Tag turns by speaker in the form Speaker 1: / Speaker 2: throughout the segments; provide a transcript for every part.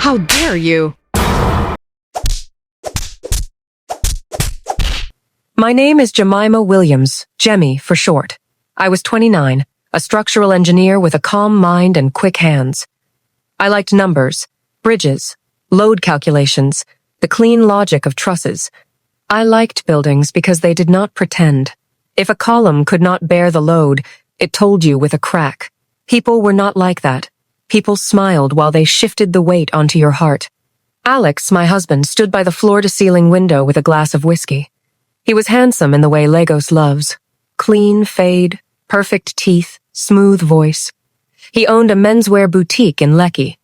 Speaker 1: How dare you?
Speaker 2: My name is Jemima Williams, Jemi for short. I was 29, a structural engineer with a calm mind and quick hands. I liked numbers, bridges, load calculations, the clean logic of trusses. I liked buildings because they did not pretend. If a column could not bear the load, it told you with a crack. People were not like that. People smiled while they shifted the weight onto your heart. Alex, my husband, stood by the floor-to-ceiling window with a glass of whiskey. He was handsome in the way Lagos loves. Clean fade, perfect teeth, smooth voice. He owned a menswear boutique in Lekki.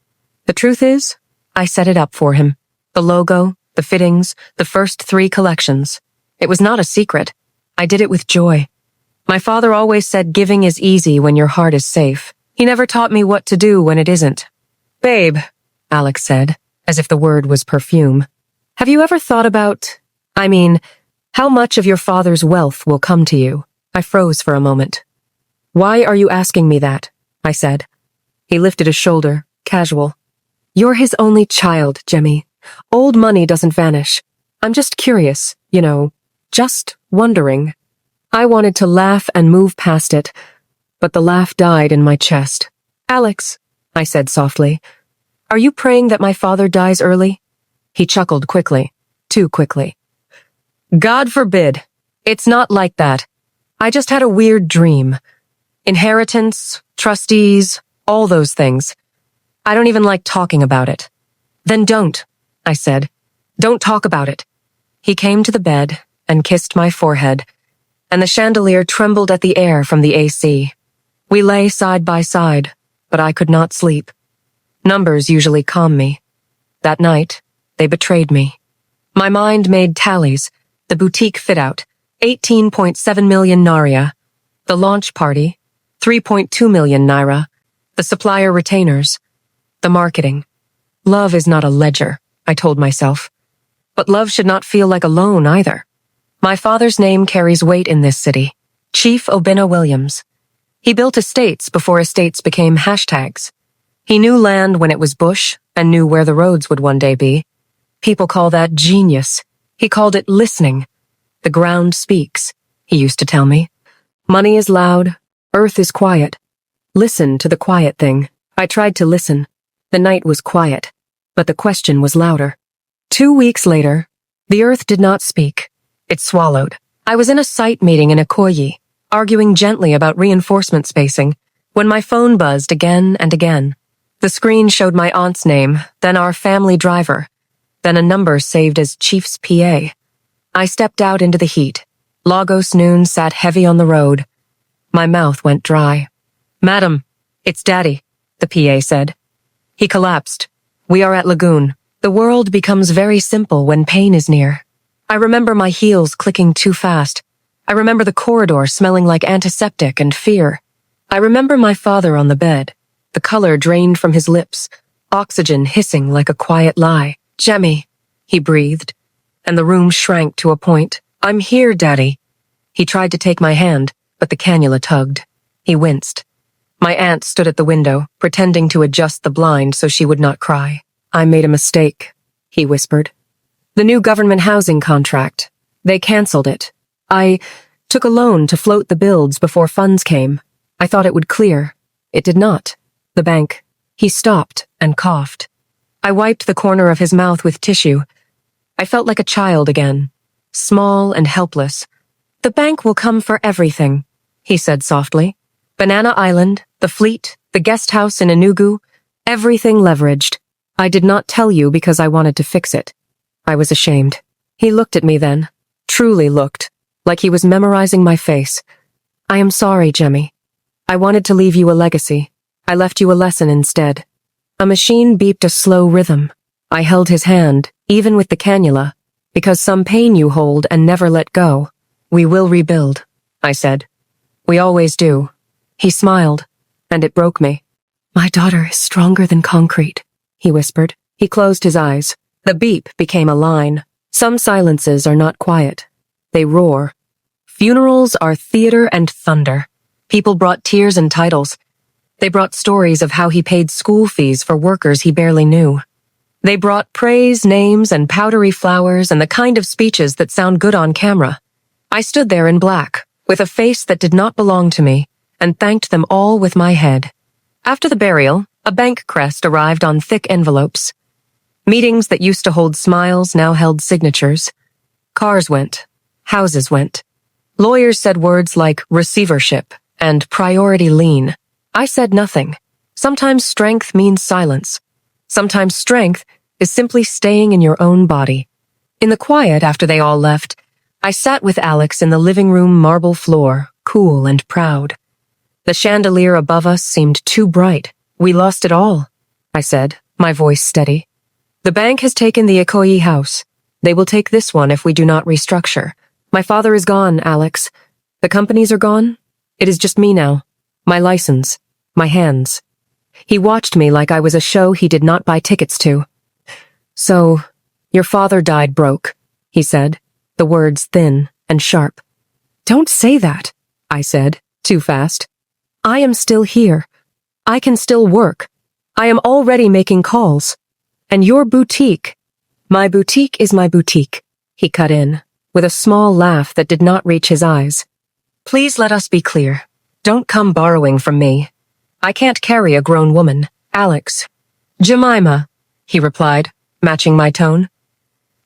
Speaker 2: The truth is, I set it up for him. The logo, the fittings, the first 3 collections. It was not a secret. I did it with joy. My father always said giving is easy when your heart is safe. He never taught me what to do when it isn't. Babe, Alex said, as if the word was perfume. Have you ever thought about, how much of your father's wealth will come to you? I froze for a moment. Why are you asking me that? I said. He lifted a shoulder, casual. You're his only child, Jemi. Old money doesn't vanish. I'm just curious, just wondering. I wanted to laugh and move past it, but the laugh died in my chest. Alex, I said softly, are you praying that my father dies early? He chuckled quickly, too quickly. God forbid. It's not like that. I just had a weird dream. Inheritance, trustees, all those things. I don't even like talking about it. Then don't, I said. Don't talk about it. He came to the bed and kissed my forehead, and the chandelier trembled at the air from the AC. We lay side by side, but I could not sleep. Numbers usually calm me. That night, they betrayed me. My mind made tallies. The boutique fit-out, 18.7 million naira. The launch party, 3.2 million naira. The supplier retainers. The marketing. Love is not a ledger, I told myself. But love should not feel like a loan either. My father's name carries weight in this city. Chief Obinna Williams. He built estates before estates became hashtags. He knew land when it was bush and knew where the roads would one day be. People call that genius. He called it listening. The ground speaks, he used to tell me. Money is loud, earth is quiet. Listen to the quiet thing. I tried to listen. The night was quiet, but the question was louder. 2 weeks later, the earth did not speak. It swallowed. I was in a site meeting in Ikoyi, arguing gently about reinforcement spacing, when my phone buzzed again and again. The screen showed my aunt's name, then our family driver, then a number saved as Chief's PA. I stepped out into the heat. Lagos noon sat heavy on the road. My mouth went dry. Madam, it's Daddy, the PA said. He collapsed. We are at Lagoon. The world becomes very simple when pain is near. I remember my heels clicking too fast. I remember the corridor smelling like antiseptic and fear. I remember my father on the bed, the color drained from his lips, oxygen hissing like a quiet lie. Jemi, he breathed, and the room shrank to a point. I'm here, Daddy. He tried to take my hand, but the cannula tugged. He winced. My aunt stood at the window, pretending to adjust the blind so she would not cry. I made a mistake, he whispered. The new government housing contract. They canceled it. I took a loan to float the builds before funds came. I thought it would clear. It did not. The bank. He stopped and coughed. I wiped the corner of his mouth with tissue. I felt like a child again, small and helpless. The bank will come for everything, he said softly. Banana Island, the fleet, the guest house in Enugu, everything leveraged. I did not tell you because I wanted to fix it. I was ashamed. He looked at me then, truly looked, like he was memorizing my face. I am sorry, Jemi. I wanted to leave you a legacy. I left you a lesson instead. A machine beeped a slow rhythm. I held his hand, even with the cannula, because some pain you hold and never let go. We will rebuild, I said. We always do. He smiled, and it broke me. My daughter is stronger than concrete, he whispered. He closed his eyes. The beep became a line. Some silences are not quiet. They roar. Funerals are theater and thunder. People brought tears and titles. They brought stories of how he paid school fees for workers he barely knew. They brought praise, names, and powdery flowers and the kind of speeches that sound good on camera. I stood there in black, with a face that did not belong to me, and thanked them all with my head. After the burial, a bank crest arrived on thick envelopes. Meetings that used to hold smiles now held signatures. Cars went. Houses went. Lawyers said words like receivership and priority lien. I said nothing. Sometimes strength means silence. Sometimes strength is simply staying in your own body. In the quiet after they all left, I sat with Alex in the living room marble floor, cool and proud. The chandelier above us seemed too bright. We lost it all, I said, my voice steady. The bank has taken the Ikoyi house. They will take this one if we do not restructure. My father is gone, Alex. The companies are gone. It is just me now. My license. My hands. He watched me like I was a show he did not buy tickets to. So, your father died broke, he said, the words thin and sharp. Don't say that, I said, too fast. I am still here. I can still work. I am already making calls. And your boutique. My boutique is my boutique, he cut in, with a small laugh that did not reach his eyes. Please let us be clear. Don't come borrowing from me. I can't carry a grown woman, Alex. Jemima, he replied, matching my tone.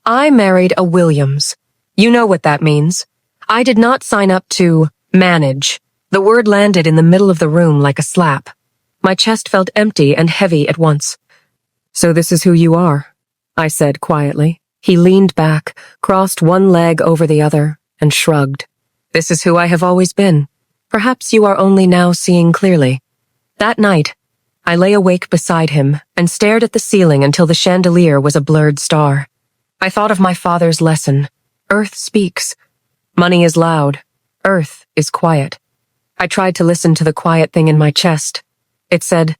Speaker 2: I married a Williams. You know what that means. I did not sign up to manage. The word landed in the middle of the room like a slap. My chest felt empty and heavy at once. So this is who you are, I said quietly. He leaned back, crossed one leg over the other, and shrugged. This is who I have always been. Perhaps you are only now seeing clearly. That night, I lay awake beside him and stared at the ceiling until the chandelier was a blurred star. I thought of my father's lesson. Earth speaks. Money is loud. Earth is quiet. I tried to listen to the quiet thing in my chest. It said,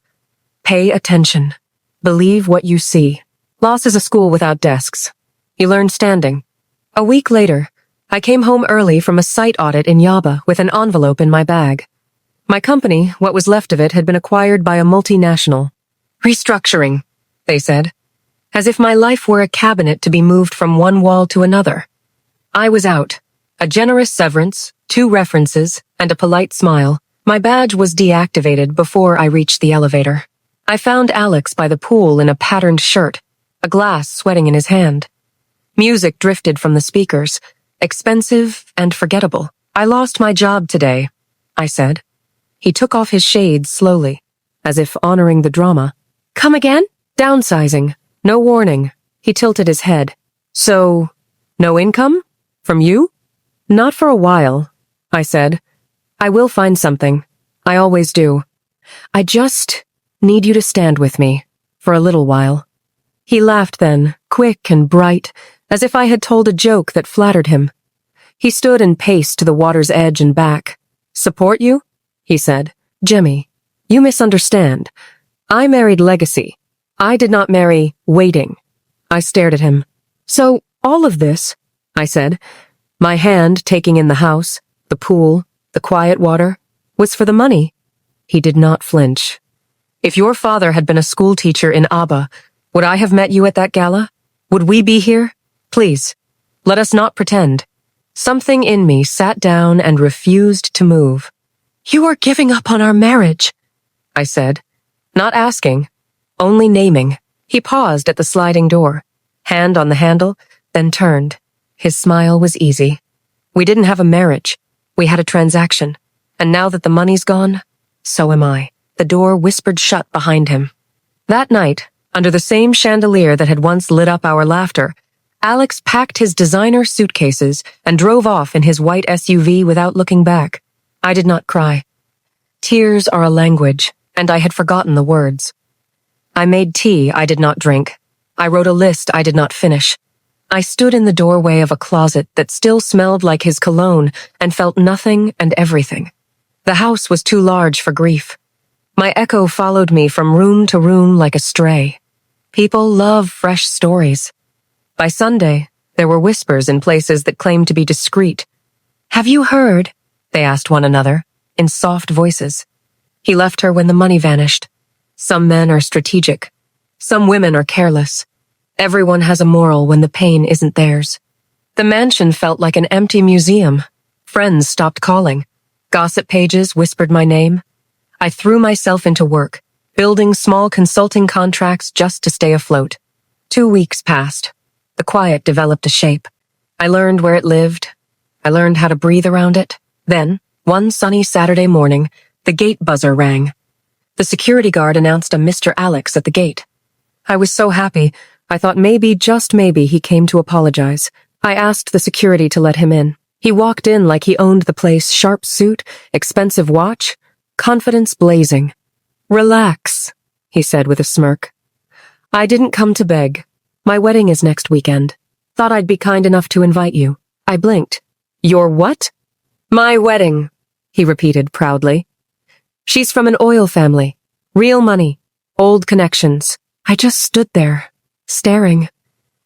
Speaker 2: pay attention. Believe what you see. Loss is a school without desks. You learn standing. A week later, I came home early from a site audit in Yaba with an envelope in my bag. My company, what was left of it, had been acquired by a multinational. Restructuring, they said, as if my life were a cabinet to be moved from one wall to another. I was out. A generous severance, 2 references, and a polite smile. My badge was deactivated before I reached the elevator. I found Alex by the pool in a patterned shirt, a glass sweating in his hand. Music drifted from the speakers, expensive and forgettable. I lost my job today, I said. He took off his shades slowly, as if honoring the drama. Come again? Downsizing. No warning. He tilted his head. So, no income? From you? Not for a while, I said. I will find something. I always do. I just need you to stand with me for a little while. He laughed then, quick and bright, as if I had told a joke that flattered him. He stood and paced to the water's edge and back. Support you? He said. Jemi, you misunderstand. I married legacy. I did not marry waiting. I stared at him. So, all of this, I said, my hand taking in the house, the pool, the quiet water, was for the money. He did not flinch. If your father had been a school teacher in Abba, would I have met you at that gala? Would we be here? Please, let us not pretend. Something in me sat down and refused to move. You are giving up on our marriage, I said, not asking, only naming. He paused at the sliding door, hand on the handle, then turned. His smile was easy. We didn't have a marriage. We had a transaction. And now that the money's gone, so am I. The door whispered shut behind him. That night, under the same chandelier that had once lit up our laughter, Alex packed his designer suitcases and drove off in his white SUV without looking back. I did not cry. Tears are a language, and I had forgotten the words. I made tea I did not drink. I wrote a list I did not finish. I stood in the doorway of a closet that still smelled like his cologne and felt nothing and everything. The house was too large for grief. My echo followed me from room to room like a stray. People love fresh stories. By Sunday, there were whispers in places that claimed to be discreet. Have you heard? They asked one another, in soft voices. He left her when the money vanished. Some men are strategic. Some women are careless. Everyone has a moral when the pain isn't theirs. The mansion felt like an empty museum. Friends stopped calling. Gossip pages whispered my name. I threw myself into work, building small consulting contracts just to stay afloat. 2 weeks passed. The quiet developed a shape. I learned where it lived. I learned how to breathe around it. Then, one sunny Saturday morning, the gate buzzer rang. The security guard announced a Mr. Alex at the gate. I was so happy, I thought maybe, just maybe, he came to apologize. I asked the security to let him in. He walked in like he owned the place, sharp suit, expensive watch, confidence blazing. "Relax," he said with a smirk. "I didn't come to beg. My wedding is next weekend. Thought I'd be kind enough to invite you." I blinked. "Your what?" "My wedding," he repeated proudly. "She's from an oil family. Real money. Old connections." I just stood there, staring.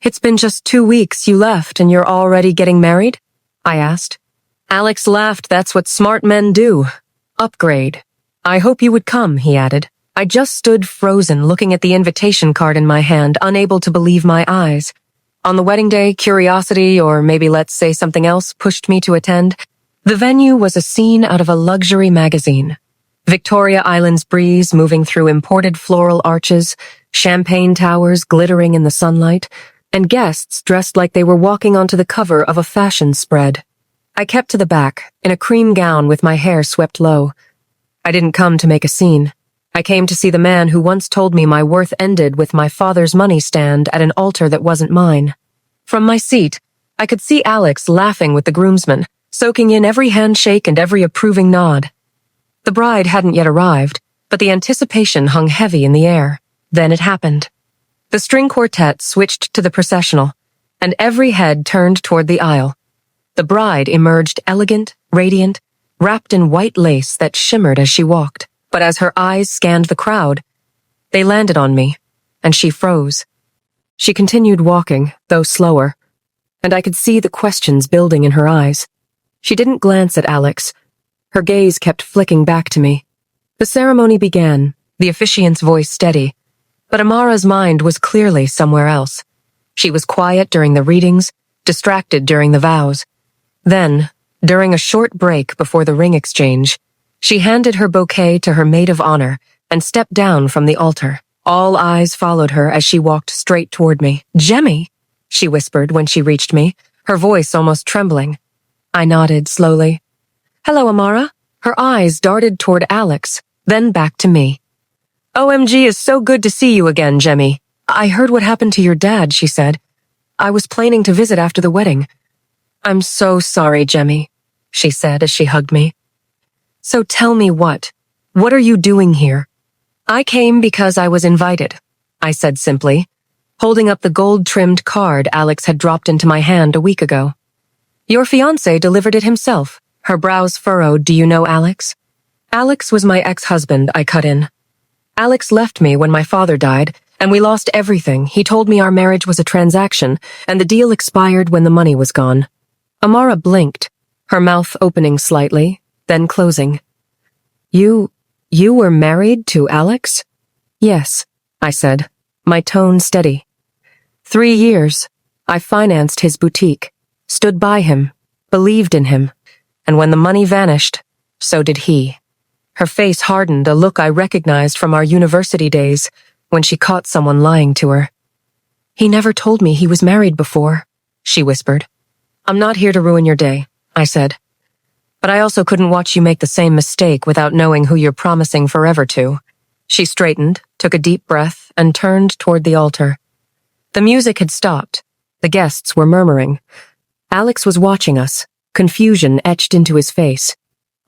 Speaker 2: "It's been just 2 weeks you left and you're already getting married?" I asked. Alex laughed. "That's what smart men do. Upgrade." "I hope you would come," he added. I just stood frozen, looking at the invitation card in my hand, unable to believe my eyes. On the wedding day, curiosity, or maybe let's say something else, pushed me to attend. The venue was a scene out of a luxury magazine. Victoria Island's breeze moving through imported floral arches, champagne towers glittering in the sunlight, and guests dressed like they were walking onto the cover of a fashion spread. I kept to the back, in a cream gown with my hair swept low. I didn't come to make a scene. I came to see the man who once told me my worth ended with my father's money stand at an altar that wasn't mine. From my seat, I could see Alex laughing with the groomsmen, soaking in every handshake and every approving nod. The bride hadn't yet arrived, but the anticipation hung heavy in the air. Then it happened. The string quartet switched to the processional, and every head turned toward the aisle. The bride emerged elegant, radiant, wrapped in white lace that shimmered as she walked. But as her eyes scanned the crowd, they landed on me, and she froze. She continued walking, though slower, and I could see the questions building in her eyes. She didn't glance at Alex. Her gaze kept flicking back to me. The ceremony began, the officiant's voice steady, but Amara's mind was clearly somewhere else. She was quiet during the readings, distracted during the vows. Then, during a short break before the ring exchange, she handed her bouquet to her maid of honor and stepped down from the altar. All eyes followed her as she walked straight toward me. "Jemi," she whispered when she reached me, her voice almost trembling. I nodded slowly. "Hello, Amara." Her eyes darted toward Alex, then back to me. "OMG, is so good to see you again, Jemi. I heard what happened to your dad," she said. "I was planning to visit after the wedding." "I'm so sorry, Jemi," she said as she hugged me. "So tell me what are you doing here?" "I came because I was invited," I said simply, holding up the gold-trimmed card Alex had dropped into my hand a week ago. "Your fiancé delivered it himself." Her brows furrowed. "Do you know Alex?" "Alex was my ex-husband," I cut in. "Alex left me when my father died, and we lost everything. He told me our marriage was a transaction, and the deal expired when the money was gone." Amara blinked, her mouth opening slightly, then closing. You were married to Alex?" "Yes," I said, my tone steady. 3 years. I financed his boutique, stood by him, believed in him, and when the money vanished, so did he. Her face hardened, a look I recognized from our university days when she caught someone lying to her. "He never told me he was married before," she whispered. "I'm not here to ruin your day," I said. "But I also couldn't watch you make the same mistake without knowing who you're promising forever to." She straightened, took a deep breath, and turned toward the altar. The music had stopped. The guests were murmuring. Alex was watching us, confusion etched into his face.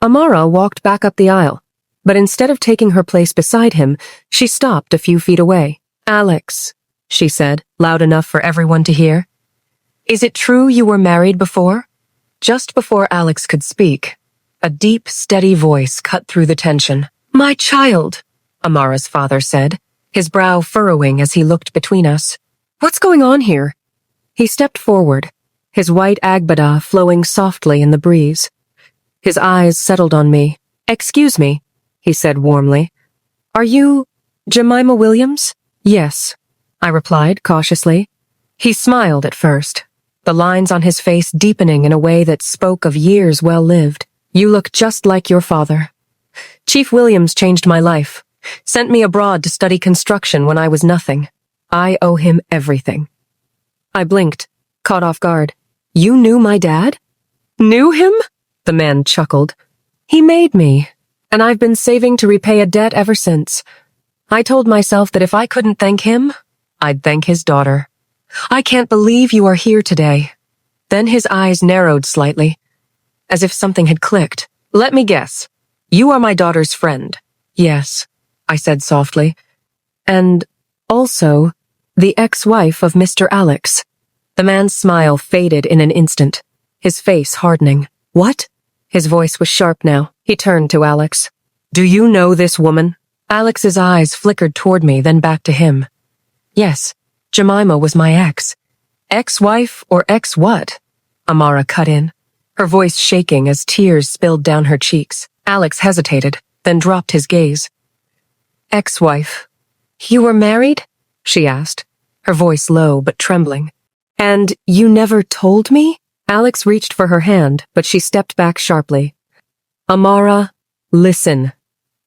Speaker 2: Amara walked back up the aisle, but instead of taking her place beside him, she stopped a few feet away. "Alex," she said, loud enough for everyone to hear. "Is it true you were married before?" Just before Alex could speak, a deep, steady voice cut through the tension. "My child," Amara's father said, his brow furrowing as he looked between us. "What's going on here?" He stepped forward, his white agbada flowing softly in the breeze. His eyes settled on me. "Excuse me," he said warmly. "Are you Jemima Williams?" "Yes," I replied cautiously. He smiled at first, the lines on his face deepening in a way that spoke of years well lived. You look just like your father. Chief Williams changed my life, sent me abroad to study construction when I was nothing. I owe him everything. I blinked, caught off guard. You knew my dad? Knew him? The man chuckled. He made me, and I've been saving to repay a debt ever since. I told myself that if I couldn't thank him, I'd thank his daughter. I can't believe you are here today. Then his eyes narrowed slightly, as if something had clicked. Let me guess. You are my daughter's friend. Yes, I said softly. And also, the ex-wife of Mr. Alex. The man's smile faded in an instant, his face hardening. What? His voice was sharp now. He turned to Alex. Do you know this woman? Alex's eyes flickered toward me, then back to him. Yes, Jemima was my ex. Ex-wife or ex-what? Amara cut in, her voice shaking as tears spilled down her cheeks. Alex hesitated, then dropped his gaze. Ex-wife. You were married? She asked, her voice low but trembling. And you never told me? Alex reached for her hand, but she stepped back sharply. Amara, listen.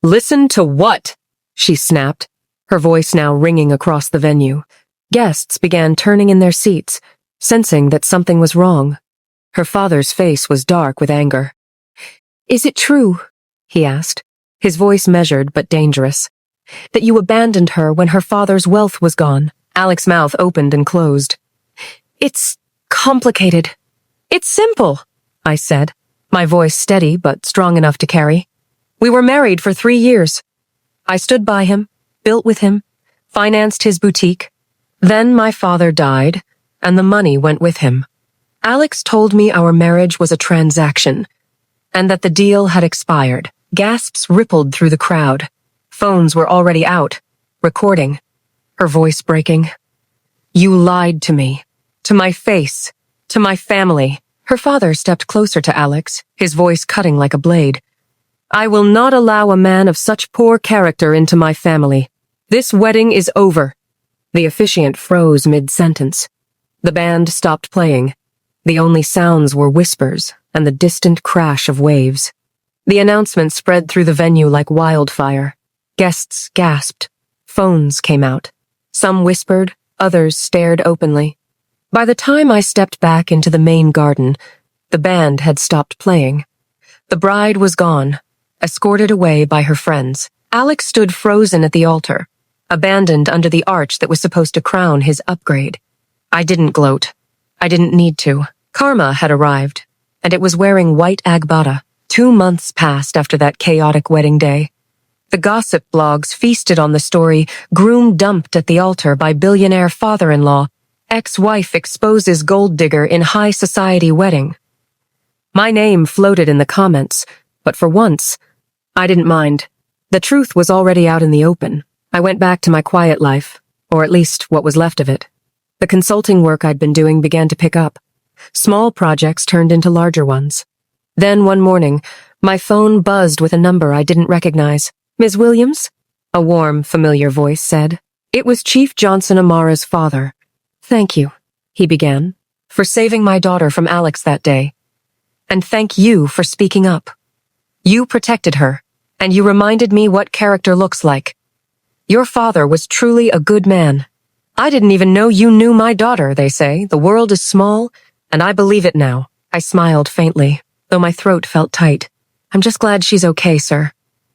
Speaker 2: Listen to what? She snapped, her voice now ringing across the venue. Guests began turning in their seats, sensing that something was wrong. Her father's face was dark with anger. Is it true, he asked, his voice measured but dangerous, that you abandoned her when her father's wealth was gone? Alex's mouth opened and closed. It's complicated. It's simple, I said, my voice steady but strong enough to carry. We were married for 3 years. I stood by him, built with him, financed his boutique. Then my father died, and the money went with him. Alex told me our marriage was a transaction, and that the deal had expired. Gasps rippled through the crowd. Phones were already out, recording, her voice breaking. You lied to me, to my face, to my family. Her father stepped closer to Alex, his voice cutting like a blade. I will not allow a man of such poor character into my family. This wedding is over. The officiant froze mid-sentence. The band stopped playing. The only sounds were whispers and the distant crash of waves. The announcement spread through the venue like wildfire. Guests gasped. Phones came out. Some whispered, others stared openly. By the time I stepped back into the main garden, the band had stopped playing. The bride was gone, escorted away by her friends. Alex stood frozen at the altar, abandoned under the arch that was supposed to crown his upgrade. I didn't gloat. I didn't need to. Karma had arrived, and it was wearing white agbada. 2 months passed after that chaotic wedding day. The gossip blogs feasted on the story, groom dumped at the altar by billionaire father-in-law, ex-wife exposes gold digger in high society wedding. My name floated in the comments, but for once, I didn't mind. The truth was already out in the open. I went back to my quiet life, or at least what was left of it. The consulting work I'd been doing began to pick up. Small projects turned into larger ones. Then one morning, my phone buzzed with a number I didn't recognize. Ms. Williams? A warm, familiar voice said. It was Chief Johnson Amara's father. Thank you, he began, for saving my daughter from Alex that day. And thank you for speaking up. You protected her, and you reminded me what character looks like. Your father was truly a good man. I didn't even know you knew my daughter, they say. The world is small, and I believe it now. I smiled faintly, though my throat felt tight. I'm just glad she's okay, sir.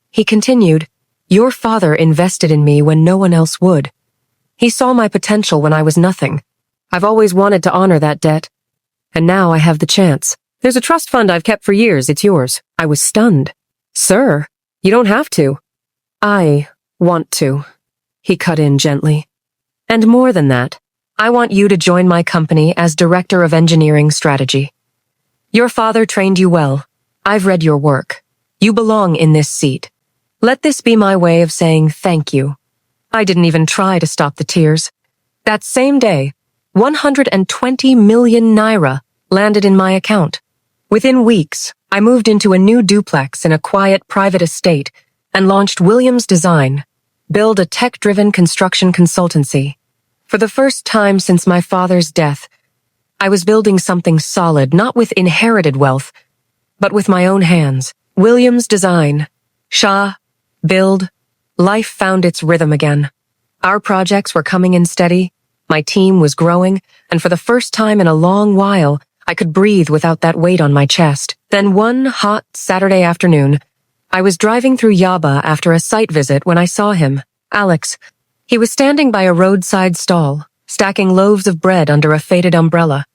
Speaker 2: He continued, your father invested in me when no one else would. He saw my potential when I was nothing. I've always wanted to honor that debt, and now I have the chance. There's a trust fund I've kept for years. It's yours. I was stunned. Sir, you don't have to. I want to. He cut in gently. And more than that, I want you to join my company as Director of Engineering Strategy. Your father trained you well. I've read your work. You belong in this seat. Let this be my way of saying thank you. I didn't even try to stop the tears. That same day, 120 million naira landed in my account. Within weeks, I moved into a new duplex in a quiet private estate and launched Williams Design, build a tech-driven construction consultancy. For the first time since my father's death, I was building something solid, not with inherited wealth, but with my own hands. Williams design, Shah, build, life found its rhythm again. Our projects were coming in steady, my team was growing, and for the first time in a long while, I could breathe without that weight on my chest. Then one hot Saturday afternoon, I was driving through Yaba after a site visit when I saw him, Alex. He was standing by a roadside stall, stacking loaves of bread under a faded umbrella.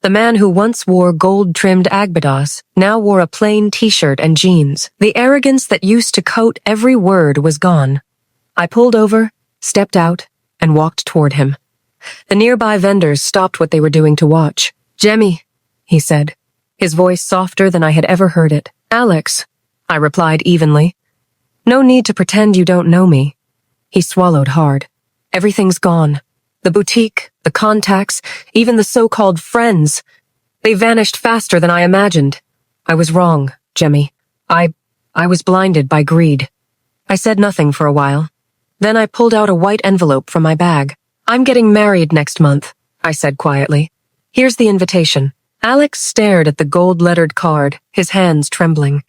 Speaker 2: The man who once wore gold-trimmed agbadas now wore a plain t-shirt and jeans. The arrogance that used to coat every word was gone. I pulled over, stepped out, and walked toward him. The nearby vendors stopped what they were doing to watch. "Jemi," he said, his voice softer than I had ever heard it. "Alex," I replied evenly. "No need to pretend you don't know me." He swallowed hard. "Everything's gone. The boutique, the contacts, even the so-called friends. They vanished faster than I imagined. I was wrong, Jemi. I was blinded by greed." I said nothing for a while. Then I pulled out a white envelope from my bag. "I'm getting married next month," I said quietly. "Here's the invitation." Alex stared at the gold-lettered card, his hands trembling.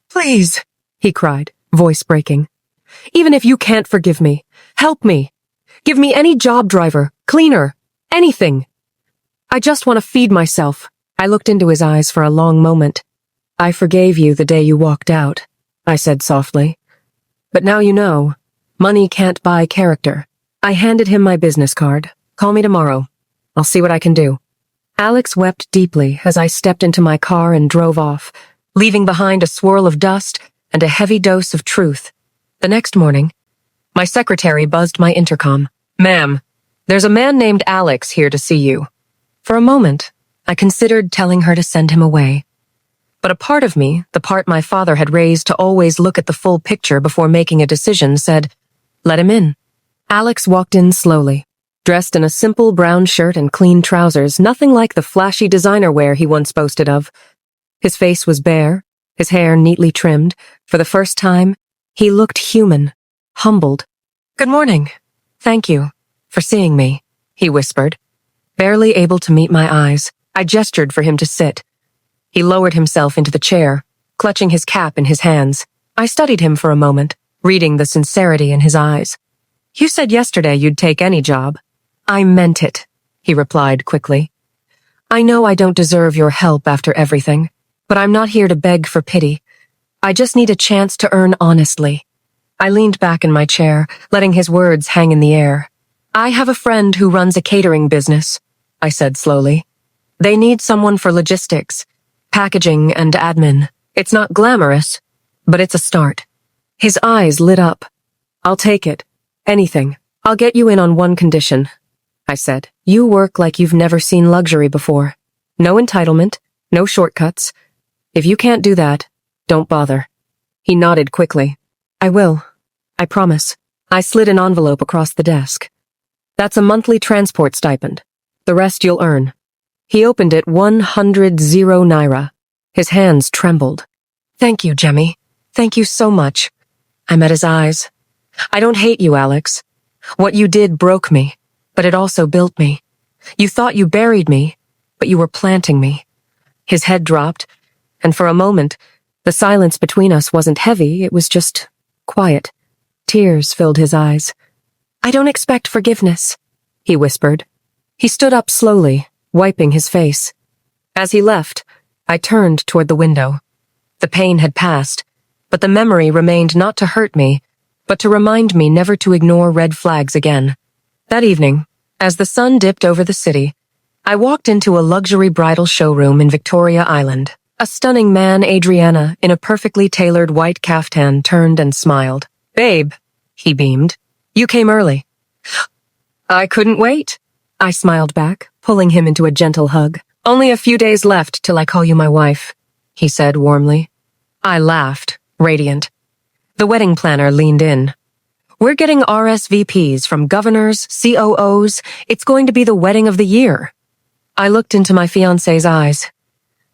Speaker 2: "Please," he cried, voice breaking. "Even if you can't forgive me, help me. Give me any job driver, cleaner, anything. I just want to feed myself." I looked into his eyes for a long moment. "I forgave you the day you walked out," I said softly. "But now you know, money can't buy character." I handed him my business card. "Call me tomorrow. I'll see what I can do." Alex wept deeply as I stepped into my car and drove off, leaving behind a swirl of dust and a heavy dose of truth. The next morning, my secretary buzzed my intercom. "Ma'am, there's a man named Alex here to see you." For a moment, I considered telling her to send him away. But a part of me, the part my father had raised to always look at the full picture before making a decision, said, "Let him in." Alex walked in slowly, dressed in a simple brown shirt and clean trousers, nothing like the flashy designer wear he once boasted of. His face was bare, his hair neatly trimmed. For the first time, he looked human, humbled. "Good morning. Thank you for seeing me," he whispered. Barely able to meet my eyes, I gestured for him to sit. He lowered himself into the chair, clutching his cap in his hands. I studied him for a moment, reading the sincerity in his eyes. "You said yesterday you'd take any job." "I meant it," he replied quickly. "I know I don't deserve your help after everything, but I'm not here to beg for pity. I just need a chance to earn honestly." I leaned back in my chair, letting his words hang in the air. "I have a friend who runs a catering business," I said slowly. "They need someone for logistics, packaging, and admin. It's not glamorous, but it's a start." His eyes lit up. "I'll take it. Anything. I'll get you in on one condition," I said. "You work like you've never seen luxury before. No entitlement, no shortcuts. If you can't do that, don't bother." He nodded quickly. "I will. I promise." I slid an envelope across the desk. "That's a monthly transport stipend. The rest you'll earn." He opened it 100 naira. His hands trembled. "Thank you, Jemi. Thank you so much." I met his eyes. "I don't hate you, Alex. What you did broke me, but it also built me. You thought you buried me, but you were planting me." His head dropped, and for a moment, the silence between us wasn't heavy, it was just quiet. Tears filled his eyes. "I don't expect forgiveness," he whispered. He stood up slowly, wiping his face. As he left, I turned toward the window. The pain had passed, but the memory remained not to hurt me, but to remind me never to ignore red flags again. That evening, as the sun dipped over the city, I walked into a luxury bridal showroom in Victoria Island. A stunning man, Adriana, in a perfectly tailored white caftan, turned and smiled. "Babe," he beamed, "you came early." "I couldn't wait," I smiled back, pulling him into a gentle hug. "Only a few days left till I call you my wife," he said warmly. I laughed, radiant. The wedding planner leaned in. "We're getting RSVPs from governors, COOs. It's going to be the wedding of the year." I looked into my fiancé's eyes.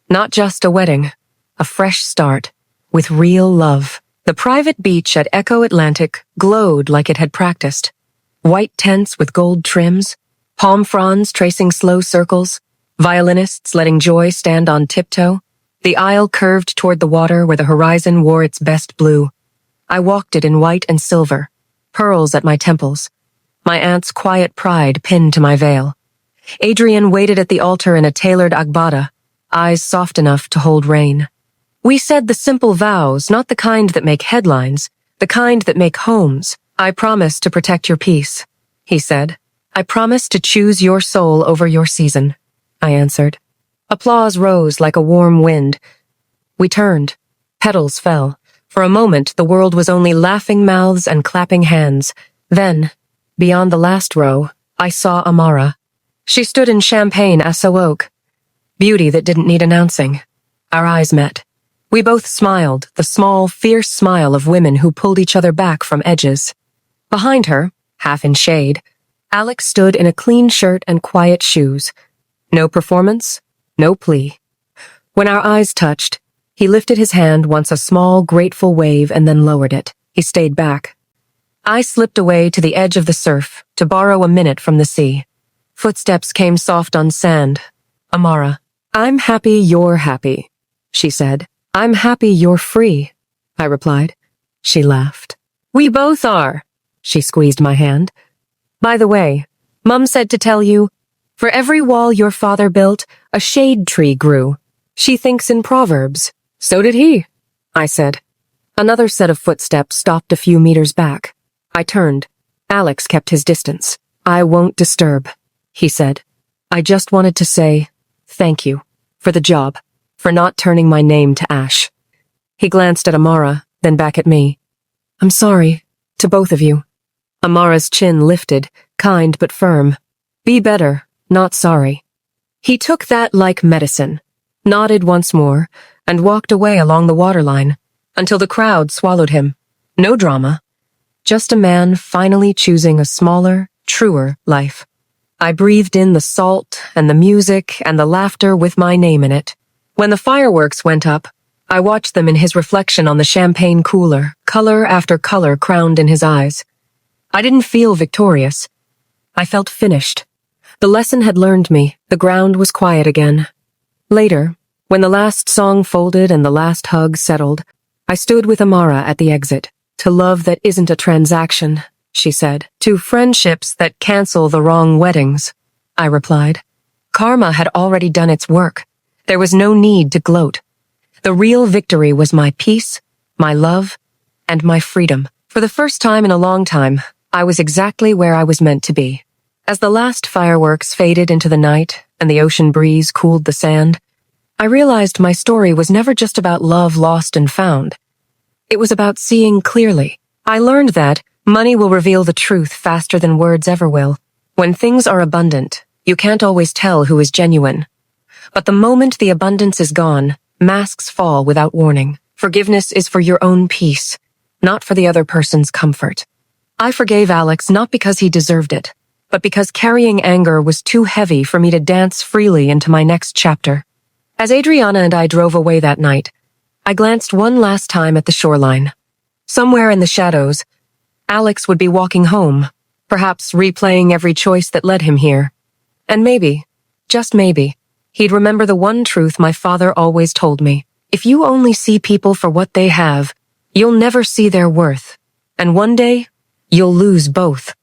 Speaker 2: Not just a wedding, a fresh start, with real love. The private beach at Echo Atlantic glowed like it had practiced. White tents with gold trims, Palm fronds tracing slow circles, violinists letting joy stand on tiptoe. The aisle curved toward the water where the horizon wore its best blue. I walked it in white and silver, pearls at my temples, my aunt's quiet pride pinned to my veil. Adrian waited at the altar in a tailored agbada, eyes soft enough to hold rain. We said the simple vows, not the kind that make headlines, the kind that make homes. I promise to protect your peace, he said. I promise to choose your soul over your season, I answered. Applause rose like a warm wind. We turned. Petals fell. For a moment, the world was only laughing mouths and clapping hands. Then, beyond the last row, I saw Amara. She stood in champagne Asso Oak. Beauty that didn't need announcing. Our eyes met. We both smiled, the small, fierce smile of women who pulled each other back from edges. Behind her, half in shade, Alex stood in a clean shirt and quiet shoes. No performance, no plea. When our eyes touched, he lifted his hand once a small, grateful wave and then lowered it. He stayed back. I slipped away to the edge of the surf to borrow a minute from the sea. Footsteps came soft on sand. Amara, I'm happy you're happy, she said. I'm happy you're free, I replied. She laughed. We both are, she squeezed my hand. By the way, Mum said to tell you, for every wall your father built, a shade tree grew. She thinks in proverbs. So did he, I said. Another set of footsteps stopped a few meters back. I turned. Alex kept his distance. I won't disturb, he said. I just wanted to say thank you for the job, for not turning my name to ash. He glanced at Amara, then back at me. I'm sorry, to both of you. Amara's chin lifted, kind but firm. Be better, not sorry. He took that like medicine, nodded once more, and walked away along the waterline, until the crowd swallowed him. No drama. Just a man finally choosing a smaller, truer life. I breathed in the salt and the music and the laughter with my name in it. When the fireworks went up, I watched them in his reflection on the champagne cooler, color after color crowned in his eyes. I didn't feel victorious. I felt finished. The lesson had learned me. The ground was quiet again. Later, when the last song folded and the last hug settled, I stood with Amara at the exit. To love that isn't a transaction, she said. To friendships that cancel the wrong weddings, I replied. Karma had already done its work. There was no need to gloat. The real victory was my peace, my love, and my freedom. For the first time in a long time, I was exactly where I was meant to be. As the last fireworks faded into the night and the ocean breeze cooled the sand, I realized my story was never just about love lost and found. It was about seeing clearly. I learned that money will reveal the truth faster than words ever will. When things are abundant, you can't always tell who is genuine. But the moment the abundance is gone, masks fall without warning. Forgiveness is for your own peace, not for the other person's comfort. I forgave Alex not because he deserved it, but because carrying anger was too heavy for me to dance freely into my next chapter. As Adriana and I drove away that night, I glanced one last time at the shoreline. Somewhere in the shadows, Alex would be walking home, perhaps replaying every choice that led him here. And maybe, just maybe, he'd remember the one truth my father always told me. If you only see people for what they have, you'll never see their worth. And one day, you'll lose both.